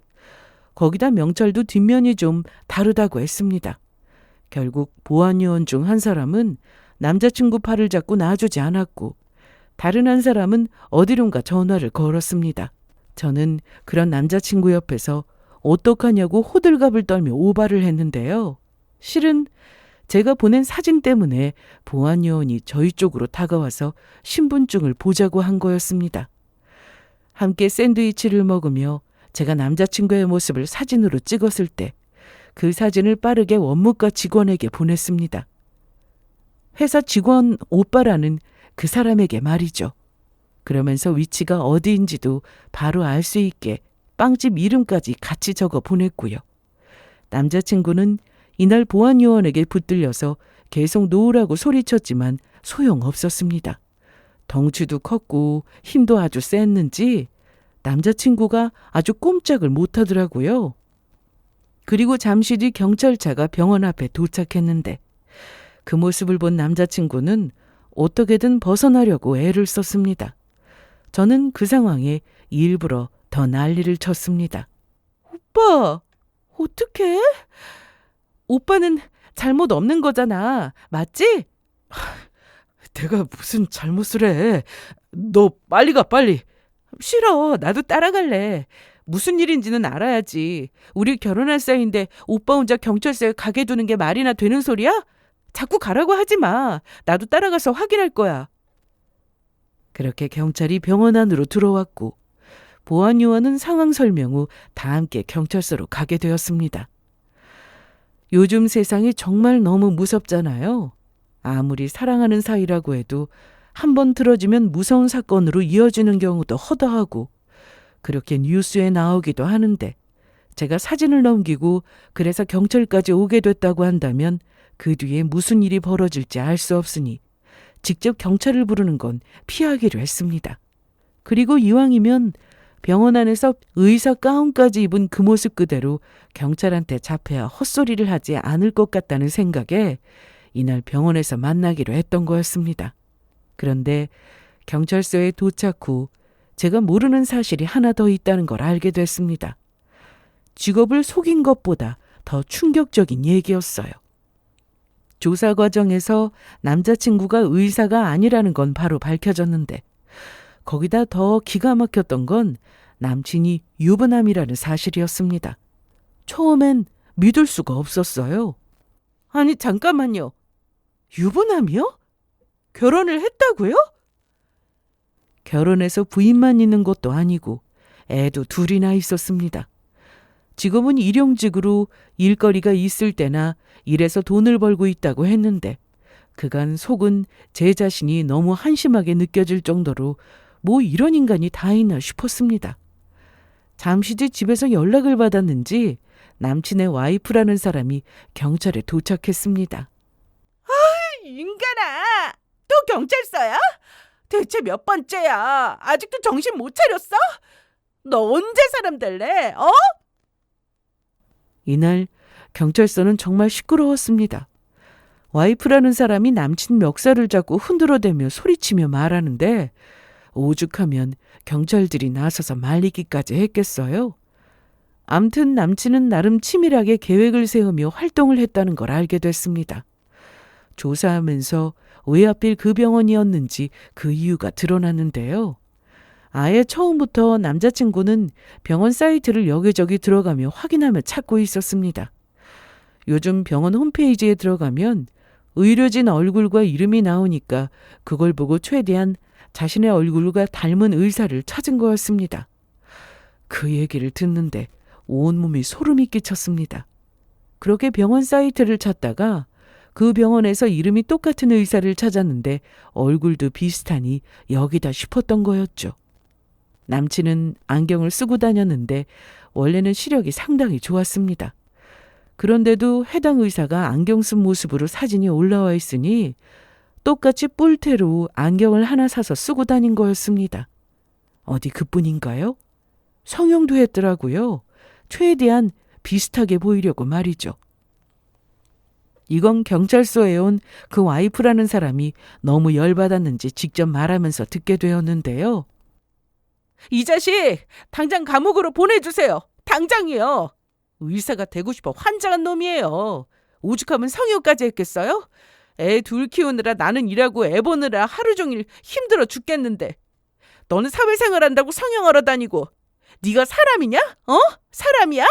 거기다 명찰도 뒷면이 좀 다르다고 했습니다. 결국 보안요원 중 한 사람은 남자친구 팔을 잡고 놔주지 않았고, 다른 한 사람은 어디론가 전화를 걸었습니다. 저는 그런 남자친구 옆에서 어떡하냐고 호들갑을 떨며 오바를 했는데요. 실은 제가 보낸 사진 때문에 보안요원이 저희 쪽으로 다가와서 신분증을 보자고 한 거였습니다. 함께 샌드위치를 먹으며 제가 남자친구의 모습을 사진으로 찍었을 때 그 사진을 빠르게 원무과 직원에게 보냈습니다. 회사 직원 오빠라는 그 사람에게 말이죠. 그러면서 위치가 어디인지도 바로 알 수 있게 빵집 이름까지 같이 적어 보냈고요. 남자친구는 이날 보안요원에게 붙들려서 계속 놓으라고 소리쳤지만 소용없었습니다. 덩치도 컸고 힘도 아주 셌는지 남자친구가 아주 꼼짝을 못하더라고요. 그리고 잠시 뒤 경찰차가 병원 앞에 도착했는데, 그 모습을 본 남자친구는 어떻게든 벗어나려고 애를 썼습니다. 저는 그 상황에 일부러 더 난리를 쳤습니다. 오빠, 어떡해? 오빠는 잘못 없는 거잖아. 맞지? 내가 무슨 잘못을 해. 너 빨리 가, 빨리. 싫어. 나도 따라갈래. 무슨 일인지는 알아야지. 우리 결혼할 사이인데 오빠 혼자 경찰서에 가게 두는 게 말이나 되는 소리야? 자꾸 가라고 하지 마. 나도 따라가서 확인할 거야. 그렇게 경찰이 병원 안으로 들어왔고, 보안요원은 상황 설명 후 다 함께 경찰서로 가게 되었습니다. 요즘 세상이 정말 너무 무섭잖아요. 아무리 사랑하는 사이라고 해도 한번 틀어지면 무서운 사건으로 이어지는 경우도 허다하고, 그렇게 뉴스에 나오기도 하는데, 제가 사진을 넘기고 그래서 경찰까지 오게 됐다고 한다면 그 뒤에 무슨 일이 벌어질지 알 수 없으니 직접 경찰을 부르는 건 피하기로 했습니다. 그리고 이왕이면 병원 안에서 의사 가운까지 입은 그 모습 그대로 경찰한테 잡혀야 헛소리를 하지 않을 것 같다는 생각에 이날 병원에서 만나기로 했던 거였습니다. 그런데 경찰서에 도착 후 제가 모르는 사실이 하나 더 있다는 걸 알게 됐습니다. 직업을 속인 것보다 더 충격적인 얘기였어요. 조사 과정에서 남자친구가 의사가 아니라는 건 바로 밝혀졌는데, 거기다 더 기가 막혔던 건 남친이 유부남이라는 사실이었습니다. 처음엔 믿을 수가 없었어요. 아니, 잠깐만요. 유부남이요? 결혼을 했다고요? 결혼해서 부인만 있는 것도 아니고 애도 둘이나 있었습니다. 지금은 일용직으로 일거리가 있을 때나 일해서 돈을 벌고 있다고 했는데 그간 속은 제 자신이 너무 한심하게 느껴질 정도로 뭐 이런 인간이 다 있나 싶었습니다. 잠시 뒤 집에서 연락을 받았는지 남친의 와이프라는 사람이 경찰에 도착했습니다. 인간아! 또 경찰서야? 대체 몇 번째야? 아직도 정신 못 차렸어? 너 언제 사람 될래? 어? 이날 경찰서는 정말 시끄러웠습니다. 와이프라는 사람이 남친 멱살을 잡고 흔들어대며 소리치며 말하는데 오죽하면 경찰들이 나서서 말리기까지 했겠어요. 암튼 남친은 나름 치밀하게 계획을 세우며 활동을 했다는 걸 알게 됐습니다. 조사하면서 왜 하필 그 병원이었는지 그 이유가 드러났는데요. 아예 처음부터 남자친구는 병원 사이트를 여기저기 들어가며 확인하며 찾고 있었습니다. 요즘 병원 홈페이지에 들어가면 의료진 얼굴과 이름이 나오니까 그걸 보고 최대한 자신의 얼굴과 닮은 의사를 찾은 거였습니다. 그 얘기를 듣는데 온몸이 소름이 끼쳤습니다. 그렇게 병원 사이트를 찾다가 그 병원에서 이름이 똑같은 의사를 찾았는데 얼굴도 비슷하니 여기다 싶었던 거였죠. 남친은 안경을 쓰고 다녔는데 원래는 시력이 상당히 좋았습니다. 그런데도 해당 의사가 안경 쓴 모습으로 사진이 올라와 있으니 똑같이 뿔테로 안경을 하나 사서 쓰고 다닌 거였습니다. 어디 그뿐인가요? 성형도 했더라고요. 최대한 비슷하게 보이려고 말이죠. 이건 경찰서에 온 그 와이프라는 사람이 너무 열받았는지 직접 말하면서 듣게 되었는데요. 이 자식! 당장 감옥으로 보내주세요. 당장이요. 의사가 되고 싶어 환장한 놈이에요. 오죽하면 성형까지 했겠어요? 애 둘 키우느라 나는 일하고 애 보느라 하루 종일 힘들어 죽겠는데 너는 사회생활 한다고 성형하러 다니고 네가 사람이냐? 어? 사람이야?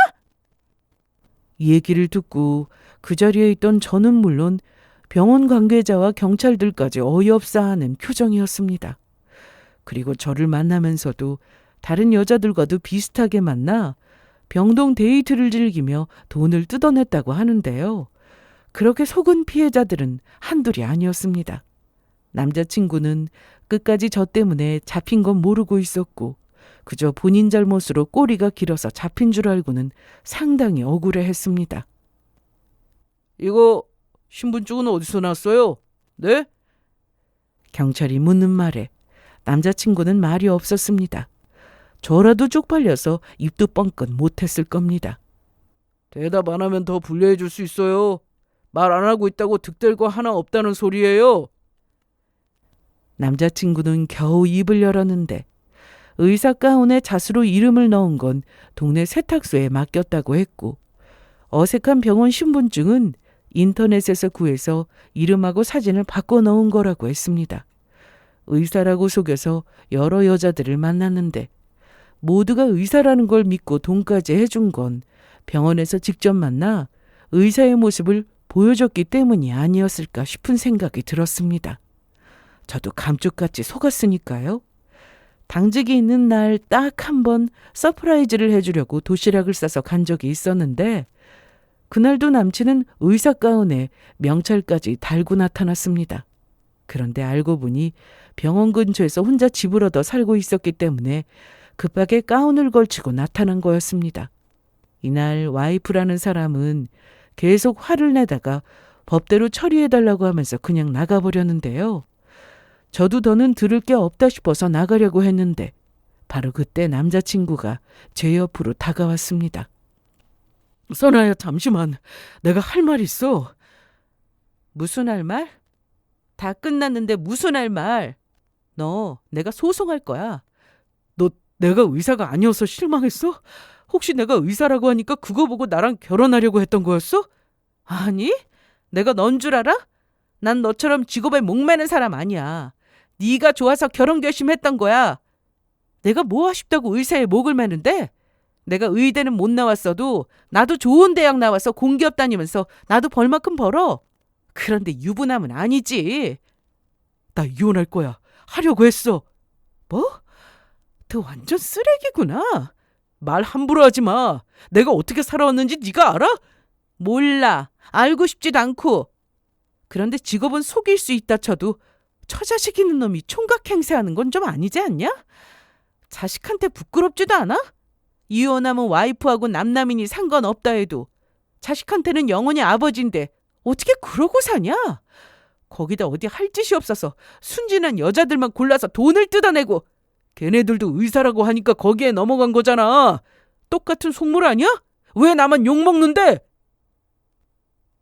이 얘기를 듣고 그 자리에 있던 저는 물론 병원 관계자와 경찰들까지 어이없사하는 표정이었습니다. 그리고 저를 만나면서도 다른 여자들과도 비슷하게 만나 병동 데이트를 즐기며 돈을 뜯어냈다고 하는데요. 그렇게 속은 피해자들은 한둘이 아니었습니다. 남자친구는 끝까지 저 때문에 잡힌 건 모르고 있었고 그저 본인 잘못으로 꼬리가 길어서 잡힌 줄 알고는 상당히 억울해했습니다. 이거 신분증은 어디서 났어요? 네? 경찰이 묻는 말에 남자친구는 말이 없었습니다. 저라도 쪽팔려서 입도 뻥끗 못했을 겁니다. 대답 안 하면 더 불리해 줄 수 있어요. 말 안 하고 있다고 득될 거 하나 없다는 소리예요. 남자친구는 겨우 입을 열었는데 의사 가운에 자수로 이름을 넣은 건 동네 세탁소에 맡겼다고 했고 어색한 병원 신분증은 인터넷에서 구해서 이름하고 사진을 바꿔 넣은 거라고 했습니다. 의사라고 속여서 여러 여자들을 만났는데 모두가 의사라는 걸 믿고 돈까지 해준 건 병원에서 직접 만나 의사의 모습을 보여줬기 때문이 아니었을까 싶은 생각이 들었습니다. 저도 감쪽같이 속았으니까요. 당직이 있는 날 딱 한 번 서프라이즈를 해주려고 도시락을 싸서 간 적이 있었는데 그날도 남친은 의사 가운에 명찰까지 달고 나타났습니다. 그런데 알고 보니 병원 근처에서 혼자 집을 얻어 살고 있었기 때문에 급하게 가운을 걸치고 나타난 거였습니다. 이날 와이프라는 사람은 계속 화를 내다가 법대로 처리해달라고 하면서 그냥 나가버렸는데요. 저도 더는 들을 게 없다 싶어서 나가려고 했는데 바로 그때 남자친구가 제 옆으로 다가왔습니다. 선아야, 잠시만. 내가 할 말 있어. 무슨 할 말? 다 끝났는데 무슨 할 말? 너 내가 소송할 거야. 너 내가 의사가 아니어서 실망했어? 혹시 내가 의사라고 하니까 그거 보고 나랑 결혼하려고 했던 거였어? 아니, 내가 넌 줄 알아? 난 너처럼 직업에 목매는 사람 아니야. 네가 좋아서 결혼 결심했던 거야. 내가 뭐 하십다고 의사의 목을 매는데? 내가 의대는 못 나왔어도 나도 좋은 대학 나와서 공기업 다니면서 나도 벌만큼 벌어. 그런데 유부남은 아니지. 나 이혼할 거야. 하려고 했어. 뭐? 너 완전 쓰레기구나. 말 함부로 하지 마. 내가 어떻게 살아왔는지 네가 알아? 몰라. 알고 싶지도 않고. 그런데 직업은 속일 수 있다 쳐도 처자식 있는 놈이 총각 행세하는 건 좀 아니지 않냐? 자식한테 부끄럽지도 않아? 이혼하면 와이프하고 남남이니 상관없다 해도 자식한테는 영원히 아버지인데 어떻게 그러고 사냐? 거기다 어디 할 짓이 없어서 순진한 여자들만 골라서 돈을 뜯어내고 걔네들도 의사라고 하니까 거기에 넘어간 거잖아. 똑같은 속물 아니야? 왜 나만 욕먹는데?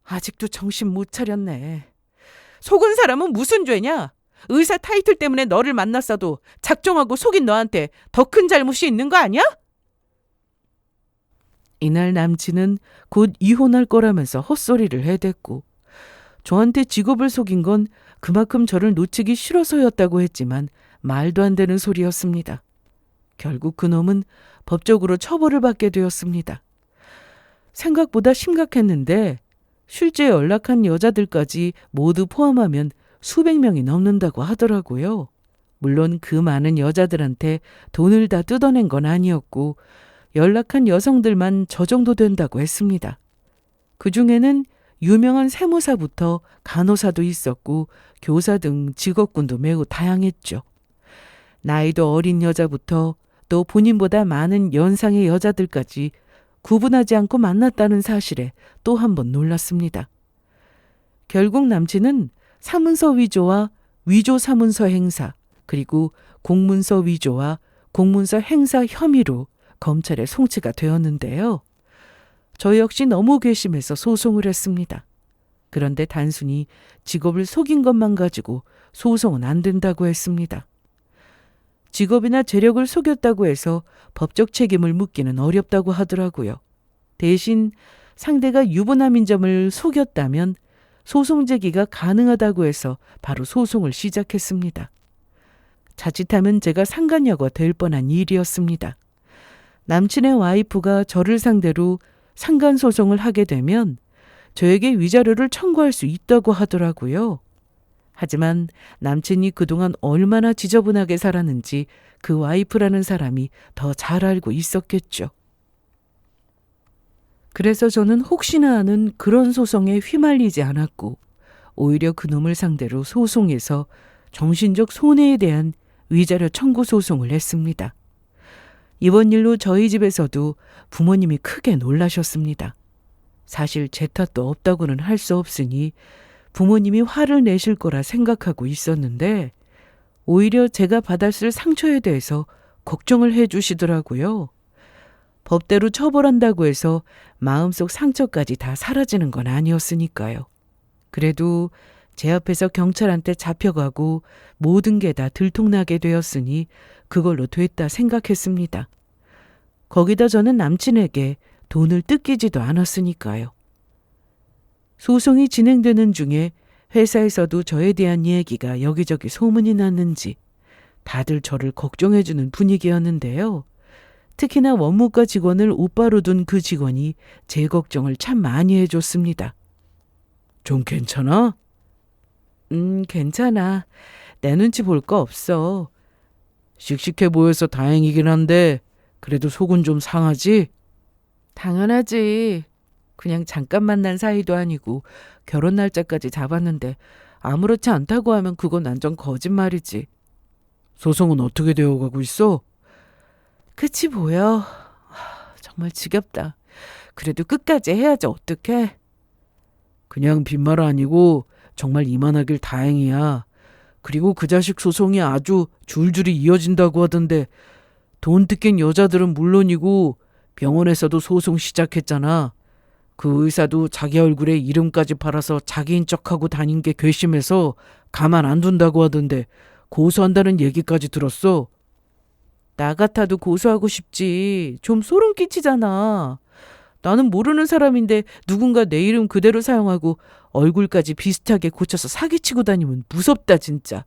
아직도 정신 못 차렸네. 속은 사람은 무슨 죄냐? 의사 타이틀 때문에 너를 만났어도 작정하고 속인 너한테 더 큰 잘못이 있는 거 아니야? 이날 남친은 곧 이혼할 거라면서 헛소리를 해댔고 저한테 직업을 속인 건 그만큼 저를 놓치기 싫어서였다고 했지만 말도 안 되는 소리였습니다. 결국 그놈은 법적으로 처벌을 받게 되었습니다. 생각보다 심각했는데 실제 연락한 여자들까지 모두 포함하면 수백 명이 넘는다고 하더라고요. 물론 그 많은 여자들한테 돈을 다 뜯어낸 건 아니었고 연락한 여성들만 저 정도 된다고 했습니다. 그중에는 유명한 세무사부터 간호사도 있었고 교사 등 직업군도 매우 다양했죠. 나이도 어린 여자부터 또 본인보다 많은 연상의 여자들까지 구분하지 않고 만났다는 사실에 또 한 번 놀랐습니다. 결국 남친은 사문서 위조와 위조 사문서 행사, 그리고 공문서 위조와 공문서 행사 혐의로 검찰에 송치가 되었는데요. 저 역시 너무 괘씸해서 소송을 했습니다. 그런데 단순히 직업을 속인 것만 가지고 소송은 안 된다고 했습니다. 직업이나 재력을 속였다고 해서 법적 책임을 묻기는 어렵다고 하더라고요. 대신 상대가 유부남인 점을 속였다면 소송 제기가 가능하다고 해서 바로 소송을 시작했습니다. 자칫하면 제가 상간녀가 될 뻔한 일이었습니다. 남친의 와이프가 저를 상대로 상간소송을 하게 되면 저에게 위자료를 청구할 수 있다고 하더라고요. 하지만 남친이 그동안 얼마나 지저분하게 살았는지 그 와이프라는 사람이 더 잘 알고 있었겠죠. 그래서 저는 혹시나 하는 그런 소송에 휘말리지 않았고 오히려 그놈을 상대로 소송에서 정신적 손해에 대한 위자료 청구 소송을 했습니다. 이번 일로 저희 집에서도 부모님이 크게 놀라셨습니다. 사실 제 탓도 없다고는 할 수 없으니 부모님이 화를 내실 거라 생각하고 있었는데 오히려 제가 받았을 상처에 대해서 걱정을 해 주시더라고요. 법대로 처벌한다고 해서 마음속 상처까지 다 사라지는 건 아니었으니까요. 그래도 제 앞에서 경찰한테 잡혀가고 모든 게 다 들통나게 되었으니 그걸로 됐다 생각했습니다. 거기다 저는 남친에게 돈을 뜯기지도 않았으니까요. 소송이 진행되는 중에 회사에서도 저에 대한 얘기가 여기저기 소문이 났는지 다들 저를 걱정해주는 분위기였는데요. 특히나 원무과 직원을 오빠로 둔 그 직원이 제 걱정을 참 많이 해줬습니다. 좀 괜찮아? 괜찮아. 내 눈치 볼 거 없어. 씩씩해 보여서 다행이긴 한데 그래도 속은 좀 상하지? 당연하지. 그냥 잠깐 만난 사이도 아니고 결혼 날짜까지 잡았는데 아무렇지 않다고 하면 그건 완전 거짓말이지. 소송은 어떻게 되어가고 있어? 그치 보여. 정말 지겹다. 그래도 끝까지 해야지 어떡해. 그냥 빈말 아니고 정말 이만하길 다행이야. 그리고 그 자식 소송이 아주 줄줄이 이어진다고 하던데 돈 뜯긴 여자들은 물론이고 병원에서도 소송 시작했잖아. 그 의사도 자기 얼굴에 이름까지 팔아서 자기인 척하고 다닌 게 괘씸해서 가만 안 둔다고 하던데 고소한다는 얘기까지 들었어. 나 같아도 고소하고 싶지. 좀 소름 끼치잖아. 나는 모르는 사람인데 누군가 내 이름 그대로 사용하고 얼굴까지 비슷하게 고쳐서 사기치고 다니면 무섭다 진짜.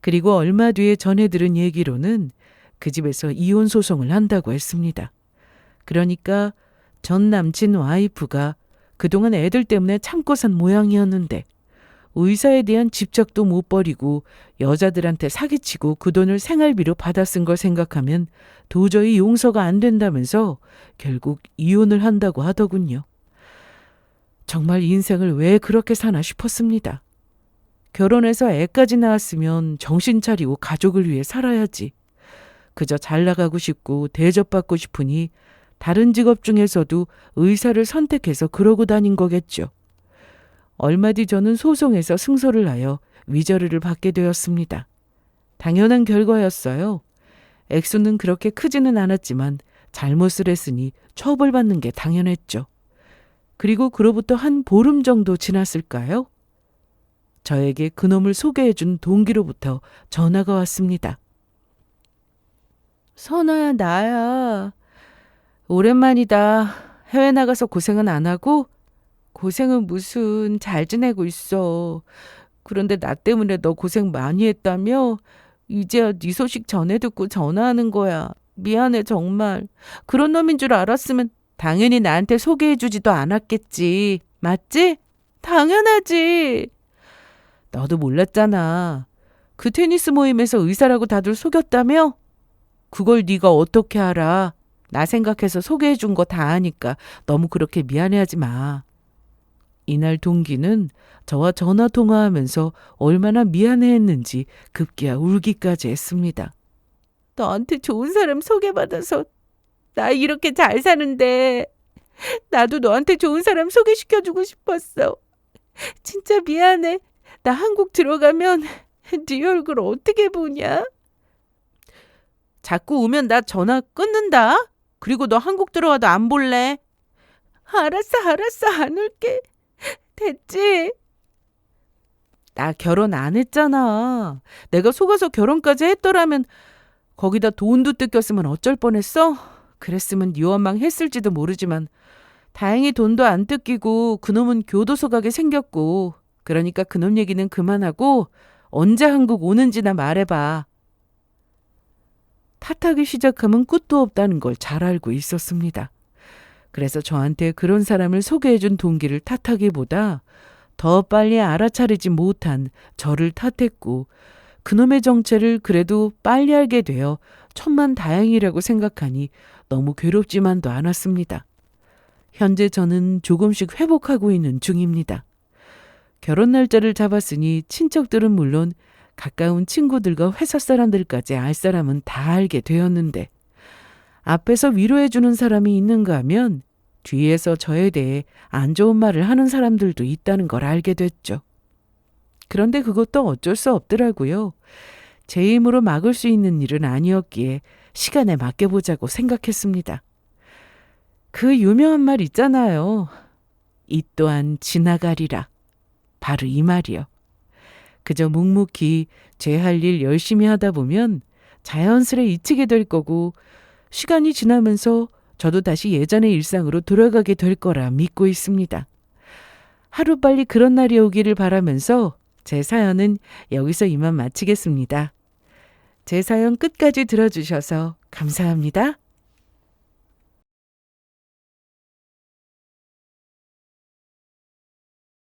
그리고 얼마 뒤에 전해 들은 얘기로는 그 집에서 이혼 소송을 한다고 했습니다. 그러니까 전 남친 와이프가 그동안 애들 때문에 참고 산 모양이었는데 의사에 대한 집착도 못 버리고 여자들한테 사기치고 그 돈을 생활비로 받아 쓴 걸 생각하면 도저히 용서가 안 된다면서 결국 이혼을 한다고 하더군요. 정말 인생을 왜 그렇게 사나 싶었습니다. 결혼해서 애까지 낳았으면 정신 차리고 가족을 위해 살아야지. 그저 잘 나가고 싶고 대접받고 싶으니 다른 직업 중에서도 의사를 선택해서 그러고 다닌 거겠죠. 얼마 뒤 저는 소송에서 승소를 하여 위자료를 받게 되었습니다. 당연한 결과였어요. 액수는 그렇게 크지는 않았지만 잘못을 했으니 처벌받는 게 당연했죠. 그리고 그로부터 한 보름 정도 지났을까요? 저에게 그놈을 소개해준 동기로부터 전화가 왔습니다. 선아야, 나야. 오랜만이다. 해외 나가서 고생은 안 하고? 고생은 무슨, 잘 지내고 있어. 그런데 나 때문에 너 고생 많이 했다며? 이제야 네 소식 전해 듣고 전화하는 거야. 미안해 정말. 그런 놈인 줄 알았으면 당연히 나한테 소개해주지도 않았겠지. 맞지? 당연하지. 너도 몰랐잖아. 그 테니스 모임에서 의사라고 다들 속였다며? 그걸 네가 어떻게 알아? 나 생각해서 소개해준 거 다 아니까 너무 그렇게 미안해하지 마. 이날 동기는 저와 전화 통화하면서 얼마나 미안해했는지 급기야 울기까지 했습니다. 너한테 좋은 사람 소개받아서 나 이렇게 잘 사는데 나도 너한테 좋은 사람 소개시켜주고 싶었어. 진짜 미안해. 나 한국 들어가면 네 얼굴 어떻게 보냐? 자꾸 오면 나 전화 끊는다. 그리고 너 한국 들어와도 안 볼래. 알았어. 안 올게. 됐지? 나 결혼 안 했잖아. 내가 속아서 결혼까지 했더라면 거기다 돈도 뜯겼으면 어쩔 뻔했어? 그랬으면 네 원망 했을지도 모르지만 다행히 돈도 안 뜯기고 그놈은 교도소 가게 생겼고 그러니까 그놈 얘기는 그만하고 언제 한국 오는지나 말해봐. 탓하기 시작하면 끝도 없다는 걸 잘 알고 있었습니다. 그래서 저한테 그런 사람을 소개해준 동기를 탓하기보다 더 빨리 알아차리지 못한 저를 탓했고 그놈의 정체를 그래도 빨리 알게 되어 천만다행이라고 생각하니 너무 괴롭지만도 않았습니다. 현재 저는 조금씩 회복하고 있는 중입니다. 결혼 날짜를 잡았으니 친척들은 물론 가까운 친구들과 회사 사람들까지 알 사람은 다 알게 되었는데 앞에서 위로해주는 사람이 있는가 하면 뒤에서 저에 대해 안 좋은 말을 하는 사람들도 있다는 걸 알게 됐죠. 그런데 그것도 어쩔 수 없더라고요. 제 힘으로 막을 수 있는 일은 아니었기에 시간에 맡겨보자고 생각했습니다. 그 유명한 말 있잖아요. 이 또한 지나가리라. 바로 이 말이요. 그저 묵묵히 제 할 일 열심히 하다 보면 자연스레 잊히게 될 거고 시간이 지나면서 저도 다시 예전의 일상으로 돌아가게 될 거라 믿고 있습니다. 하루빨리 그런 날이 오기를 바라면서 제 사연은 여기서 이만 마치겠습니다. 제 사연 끝까지 들어주셔서 감사합니다.